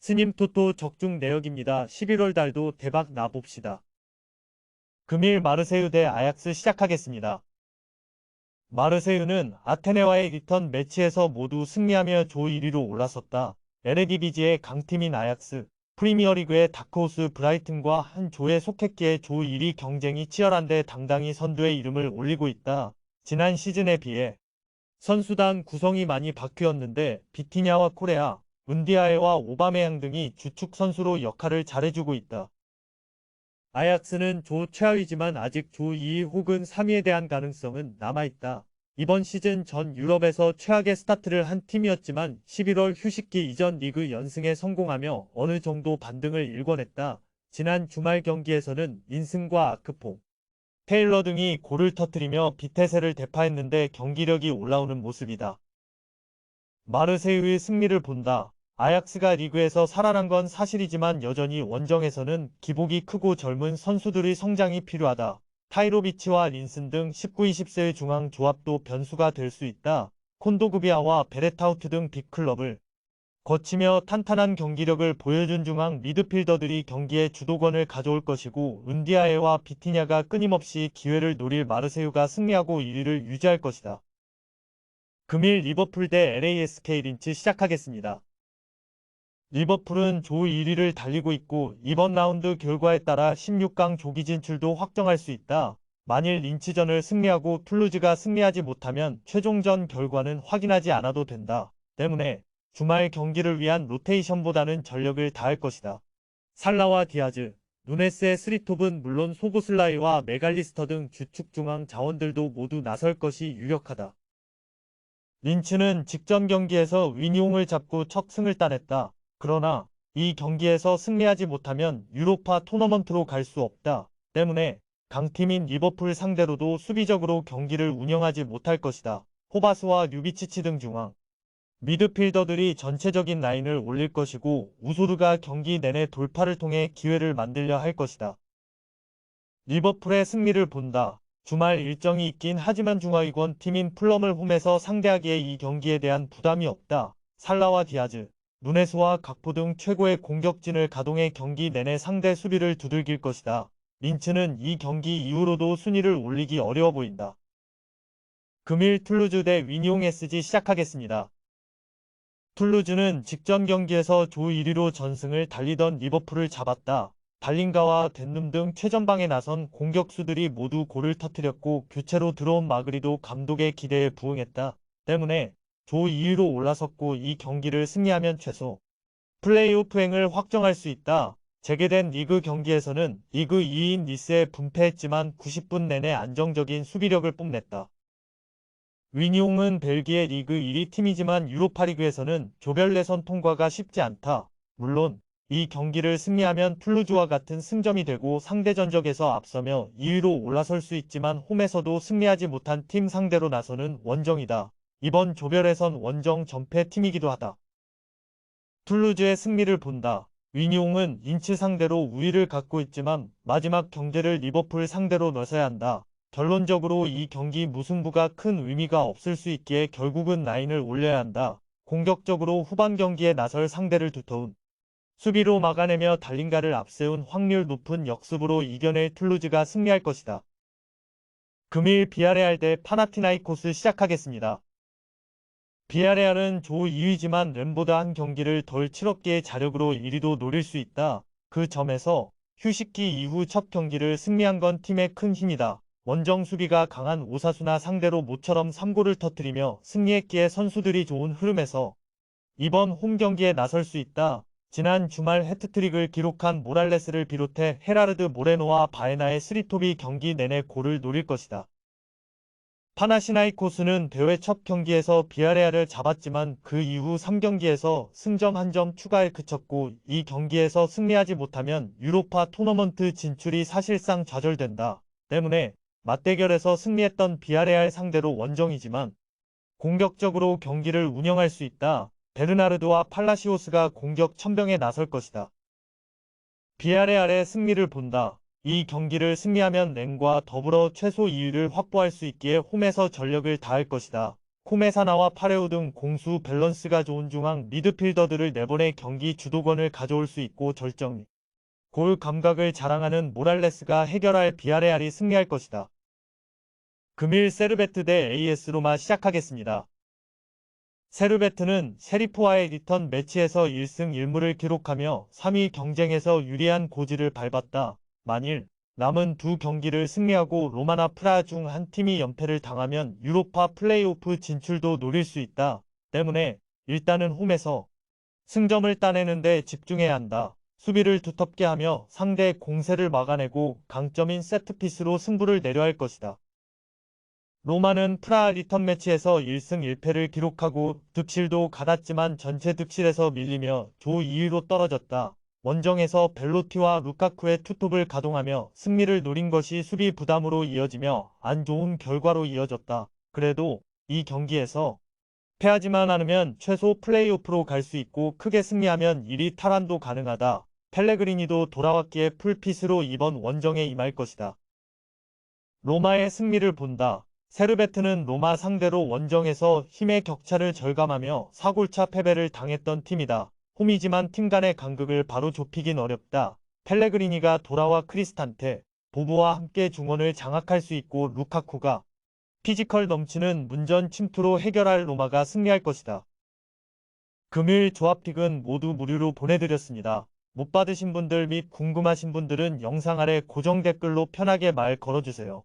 스님 토토 적중 내역입니다. 11월 달도 대박 나봅시다. 금일 마르세유 대 아약스 시작하겠습니다. 마르세유는 아테네와의 리턴 매치에서 모두 승리하며 조 1위로 올라섰다. 에레디비지의 강팀인 아약스, 프리미어리그의 다크호스 브라이튼과 한 조에 속했기에 조 1위 경쟁이 치열한데 당당히 선두에 이름을 올리고 있다. 지난 시즌에 비해 선수단 구성이 많이 바뀌었는데 비티냐와 코레아, 은디아에와 오바메양 등이 주축 선수로 역할을 잘해주고 있다. 아약스는 조 최하위지만 아직 조 2위 혹은 3위에 대한 가능성은 남아있다. 이번 시즌 전 유럽에서 최악의 스타트를 한 팀이었지만 11월 휴식기 이전 리그 연승에 성공하며 어느 정도 반등을 일궈냈다. 지난 주말 경기에서는 인승과 아크포, 테일러 등이 골을 터뜨리며 비테세를 대파했는데 경기력이 올라오는 모습이다. 마르세유의 승리를 본다. 아약스가 리그에서 살아난 건 사실이지만 여전히 원정에서는 기복이 크고 젊은 선수들의 성장이 필요하다. 타이로비치와 린슨 등 19, 20세의 중앙 조합도 변수가 될 수 있다. 콘도그비아와 베레타우트 등 빅클럽을 거치며 탄탄한 경기력을 보여준 중앙 미드필더들이 경기의 주도권을 가져올 것이고 은디아에와 비티냐가 끊임없이 기회를 노릴 마르세유가 승리하고 1위를 유지할 것이다. 금일 리버풀 대 LASK 린츠 시작하겠습니다. 리버풀은 조 1위를 달리고 있고 이번 라운드 결과에 따라 16강 조기 진출도 확정할 수 있다. 만일 린츠전을 승리하고 툴루즈가 승리하지 못하면 최종전 결과는 확인하지 않아도 된다. 때문에 주말 경기를 위한 로테이션보다는 전력을 다할 것이다. 살라와 디아즈, 누네스의 스리톱은 물론 소보슬라이와 메갈리스터 등 주축 중앙 자원들도 모두 나설 것이 유력하다. 린츠는 직전 경기에서 윈용을 잡고 첫 승을 따냈다. 그러나 이 경기에서 승리하지 못하면 유로파 토너먼트로 갈 수 없다. 때문에 강팀인 리버풀 상대로도 수비적으로 경기를 운영하지 못할 것이다. 호바스와 류비치치 등 중앙 미드필더들이 전체적인 라인을 올릴 것이고 우소르가 경기 내내 돌파를 통해 기회를 만들려 할 것이다. 리버풀의 승리를 본다. 주말 일정이 있긴 하지만 중하위권 팀인 플럼을 홈에서 상대하기에 이 경기에 대한 부담이 없다. 살라와 디아즈, 누네스와 각포 등 최고의 공격진을 가동해 경기 내내 상대 수비를 두들길 것이다. 린츠는 이 경기 이후로도 순위를 올리기 어려워 보인다. 금일 툴루즈 대 위니옹 SG 시작하겠습니다. 툴루즈는 직전 경기에서 조 1위로 전승을 달리던 리버풀을 잡았다. 발링가와 덴눔 등 최전방에 나선 공격수들이 모두 골을 터뜨렸고 교체로 들어온 마그리도 감독의 기대에 부응했다. 때문에 조 2위로 올라섰고 이 경기를 승리하면 최소 플레이오프행을 확정할 수 있다. 재개된 리그 경기에서는 리그 2위인 니스에 분패했지만 90분 내내 안정적인 수비력을 뽐냈다. 위니옹은 벨기에 리그 1위 팀이지만 유로파리그에서는 조별 예선 통과가 쉽지 않다. 물론 이 경기를 승리하면 툴루즈와 같은 승점이 되고 상대 전적에서 앞서며 2위로 올라설 수 있지만 홈에서도 승리하지 못한 팀 상대로 나서는 원정이다. 이번 조별 예선 원정 전패 팀이기도 하다. 툴루즈의 승리를 본다. 위니옹은 인츠 상대로 우위를 갖고 있지만 마지막 경기를 리버풀 상대로 넣어야 한다. 결론적으로 이 경기 무승부가 큰 의미가 없을 수 있기에 결국은 라인을 올려야 한다. 공격적으로 후반 경기에 나설 상대를 두터운 수비로 막아내며 달린가를 앞세운 확률 높은 역습으로 이겨낼 툴루즈가 승리할 것이다. 금일 비아레알 대 파나티나이코스 시작하겠습니다. 비아레알은 조 2위지만 램보다 한 경기를 덜 치렀기에 자력으로 1위도 노릴 수 있다. 그 점에서 휴식기 이후 첫 경기를 승리한 건 팀의 큰 힘이다. 원정 수비가 강한 오사수나 상대로 모처럼 3골을 터뜨리며 승리했기에 선수들이 좋은 흐름에서 이번 홈 경기에 나설 수 있다. 지난 주말 해트트릭을 기록한 모랄레스를 비롯해 헤라르드 모레노와 바에나의 스리톱이 경기 내내 골을 노릴 것이다. 파나시나이코스는 대회 첫 경기에서 비아레알을 잡았지만 그 이후 3경기에서 승점 1점 추가에 그쳤고 이 경기에서 승리하지 못하면 유로파 토너먼트 진출이 사실상 좌절된다. 때문에 맞대결에서 승리했던 비아레알 상대로 원정이지만 공격적으로 경기를 운영할 수 있다. 베르나르도와 팔라시오스가 공격 천병에 나설 것이다. 비아레알의 승리를 본다. 이 경기를 승리하면 렌과 더불어 최소 2위를 확보할 수 있기에 홈에서 전력을 다할 것이다. 코메사나와 파레오 등 공수 밸런스가 좋은 중앙 미드필더들을 내보내 경기 주도권을 가져올 수 있고 절정 골 감각을 자랑하는 모랄레스가 해결할 비아레알이 승리할 것이다. 금일 세르베트 대 AS 로마 시작하겠습니다. 세르베트는 셰리프와의 리턴 매치에서 1승 1무를 기록하며 3위 경쟁에서 유리한 고지를 밟았다. 만일 남은 두 경기를 승리하고 로마나 프라하 중 한 팀이 연패를 당하면 유로파 플레이오프 진출도 노릴 수 있다. 때문에 일단은 홈에서 승점을 따내는 데 집중해야 한다. 수비를 두텁게 하며 상대의 공세를 막아내고 강점인 세트피스로 승부를 내려야 할 것이다. 로마는 프라하 리턴 매치에서 1승 1패를 기록하고 득실도 갖았지만 전체 득실에서 밀리며 조 2위로 떨어졌다. 원정에서 벨로티와 루카쿠의 투톱을 가동하며 승리를 노린 것이 수비 부담으로 이어지며 안 좋은 결과로 이어졌다. 그래도 이 경기에서 패하지만 않으면 최소 플레이오프로 갈 수 있고 크게 승리하면 1위 탈환도 가능하다. 펠레그리니도 돌아왔기에 풀핏으로 이번 원정에 임할 것이다. 로마의 승리를 본다. 세르베트는 로마 상대로 원정에서 힘의 격차를 절감하며 4골차 패배를 당했던 팀이다. 홈이지만 팀 간의 간극을 바로 좁히긴 어렵다. 펠레그리니가 돌아와 크리스탄테, 보부와 함께 중원을 장악할 수 있고 루카쿠가 피지컬 넘치는 문전 침투로 해결할 로마가 승리할 것이다. 금일 조합픽은 모두 무료로 보내드렸습니다. 못 받으신 분들 및 궁금하신 분들은 영상 아래 고정 댓글로 편하게 말 걸어주세요.